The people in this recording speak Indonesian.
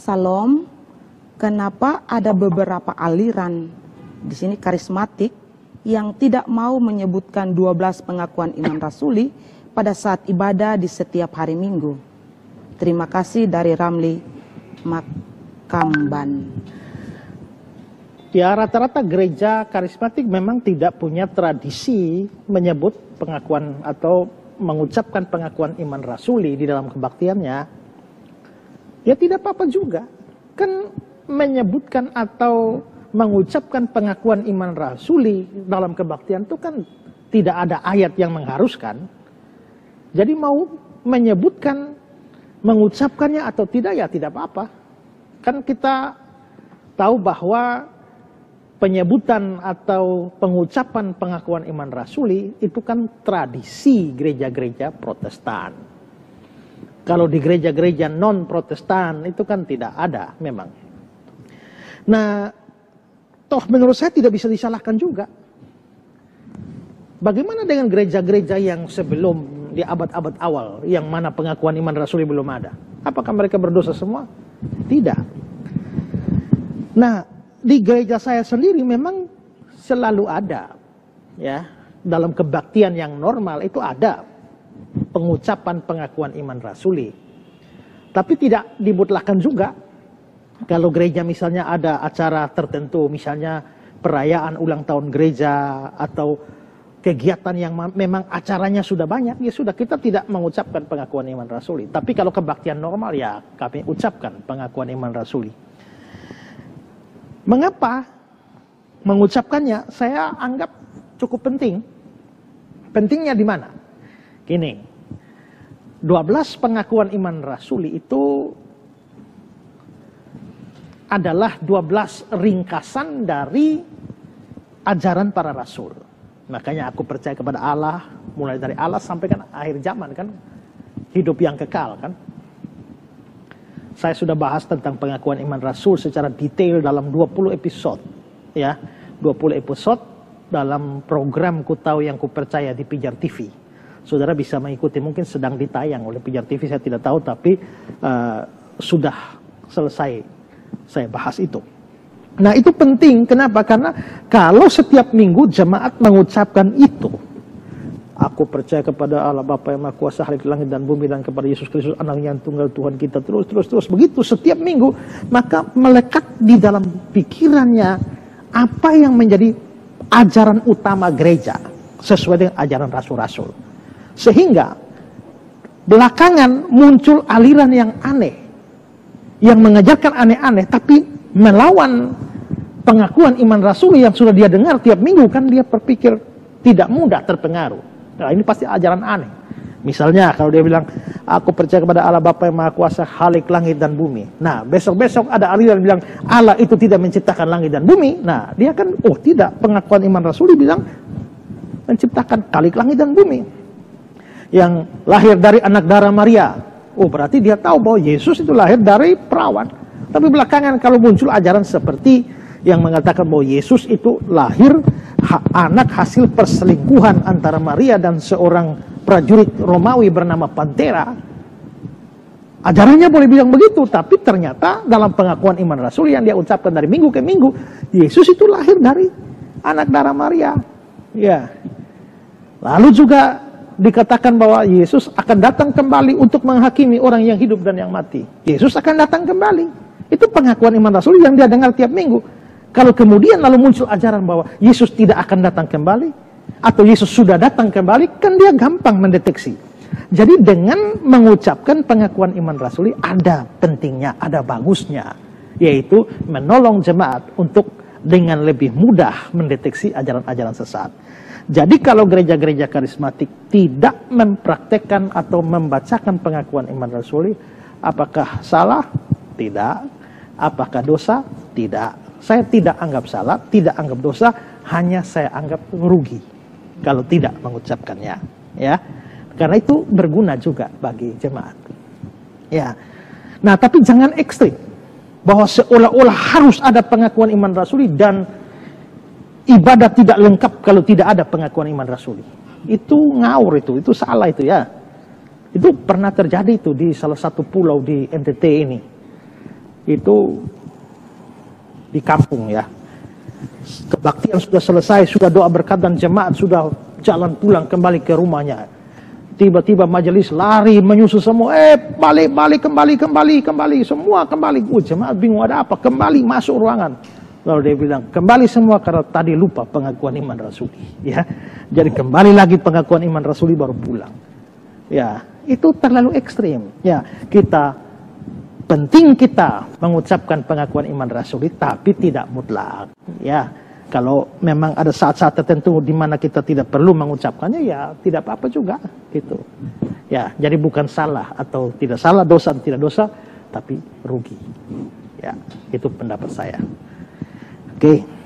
Salom, kenapa ada beberapa aliran di sini karismatik yang tidak mau menyebutkan 12 pengakuan iman rasuli pada saat ibadah di setiap hari Minggu? Terima kasih, dari Ramli Makamban. Ya, rata-rata gereja karismatik memang tidak punya tradisi menyebut pengakuan atau mengucapkan pengakuan iman rasuli di dalam kebaktiannya. Ya tidak apa-apa juga. Kan menyebutkan atau mengucapkan pengakuan iman rasuli dalam kebaktian itu kan tidak ada ayat yang mengharuskan. Jadi mau menyebutkan, mengucapkannya atau tidak ya tidak apa-apa. Kan kita tahu bahwa penyebutan atau pengucapan pengakuan iman rasuli itu kan tradisi gereja-gereja Protestan. Kalau di gereja-gereja non-Protestan itu kan tidak ada memang. Nah, toh menurut saya tidak bisa disalahkan juga. Bagaimana dengan gereja-gereja yang sebelum di abad-abad awal, yang mana pengakuan iman rasuli belum ada? Apakah mereka berdosa semua? Tidak. Nah, di gereja saya sendiri memang selalu ada, ya, dalam kebaktian yang normal itu ada pengucapan pengakuan iman rasuli. Tapi tidak dimutlakkan juga. Kalau gereja misalnya ada acara tertentu, misalnya perayaan ulang tahun gereja atau kegiatan yang memang acaranya sudah banyak, ya sudah, kita tidak mengucapkan pengakuan iman rasuli. Tapi kalau kebaktian normal ya kami ucapkan pengakuan iman rasuli. Mengapa mengucapkannya? Saya anggap cukup penting. Pentingnya di mana? Gini, 12 pengakuan iman rasuli itu adalah 12 ringkasan dari ajaran para rasul. Makanya aku percaya kepada Allah, mulai dari Allah sampai kan akhir zaman kan, hidup yang kekal kan. Saya sudah bahas tentang pengakuan iman rasul secara detail dalam 20 episode. Ya, 20 episode dalam program Ku Tahu Yang Ku Percaya di Pijar TV. Saudara bisa mengikuti, mungkin sedang ditayang oleh Pijar TV, saya tidak tahu, tapi sudah selesai saya bahas itu. Nah itu penting, kenapa? Karena kalau setiap minggu jemaat mengucapkan itu, aku percaya kepada Allah Bapa yang Maha Kuasa, Khalik langit dan bumi, dan kepada Yesus Kristus Anaknya yang tunggal Tuhan kita, terus begitu setiap minggu, maka melekat di dalam pikirannya apa yang menjadi ajaran utama gereja sesuai dengan ajaran rasul-rasul. Sehingga belakangan muncul aliran yang aneh, yang mengajarkan aneh-aneh, tapi melawan pengakuan iman rasuli yang sudah dia dengar tiap minggu, kan dia berpikir tidak mudah terpengaruh. Nah, ini pasti ajaran aneh. Misalnya kalau dia bilang, aku percaya kepada Allah Bapa yang Maha Kuasa, Khalik langit dan bumi. Nah, besok-besok ada aliran bilang Allah itu tidak menciptakan langit dan bumi. Nah, dia kan, oh tidak, pengakuan iman rasuli bilang menciptakan Khalik langit dan bumi. Yang lahir dari anak darah Maria. Oh, berarti dia tahu bahwa Yesus itu lahir dari perawan. Tapi belakangan kalau muncul ajaran seperti yang mengatakan bahwa Yesus itu lahir anak hasil perselingkuhan antara Maria dan seorang prajurit Romawi bernama Pantera. Ajarannya boleh bilang begitu, tapi ternyata dalam pengakuan iman rasul yang dia ucapkan dari minggu ke minggu, Yesus itu lahir dari anak darah Maria. Ya. Lalu juga dikatakan bahwa Yesus akan datang kembali untuk menghakimi orang yang hidup dan yang mati. Yesus akan datang kembali. Itu pengakuan iman rasul yang dia dengar tiap minggu. Kalau kemudian lalu muncul ajaran bahwa Yesus tidak akan datang kembali, atau Yesus sudah datang kembali, kan dia gampang mendeteksi. Jadi dengan mengucapkan pengakuan iman rasuli ada pentingnya, ada bagusnya, yaitu menolong jemaat untuk dengan lebih mudah mendeteksi ajaran-ajaran sesat. Jadi kalau gereja-gereja karismatik tidak mempraktekkan atau membacakan pengakuan iman rasuli, apakah salah? Tidak. Apakah dosa? Tidak. Saya tidak anggap salah, tidak anggap dosa, hanya saya anggap rugi kalau tidak mengucapkannya, ya. Karena itu berguna juga bagi jemaat. Ya. Nah, tapi jangan ekstrim bahwa seolah-olah harus ada pengakuan iman rasuli dan ibadah tidak lengkap kalau tidak ada pengakuan iman rasuli. Itu ngawur, itu salah itu ya. Itu pernah terjadi itu di salah satu pulau di NTT ini. itu di kampung ya. Kebaktian sudah selesai, sudah doa berkat dan jemaat sudah jalan pulang kembali ke rumahnya. Tiba-tiba majelis lari menyusul semua, balik, kembali, semua kembali. Jemaat bingung ada apa, kembali masuk ruangan. Lalu dia bilang, kembali semua karena tadi lupa pengakuan iman rasuli. Ya, jadi kembali lagi pengakuan iman rasuli baru pulang. Ya, itu terlalu ekstrim. Ya, penting kita mengucapkan pengakuan iman rasuli, tapi tidak mutlak. Ya, kalau memang ada saat-saat tertentu di mana kita tidak perlu mengucapkannya, ya tidak apa-apa juga, gitu. Ya, jadi bukan salah atau tidak salah, dosa atau tidak dosa, tapi rugi. Ya, itu pendapat saya. Oke.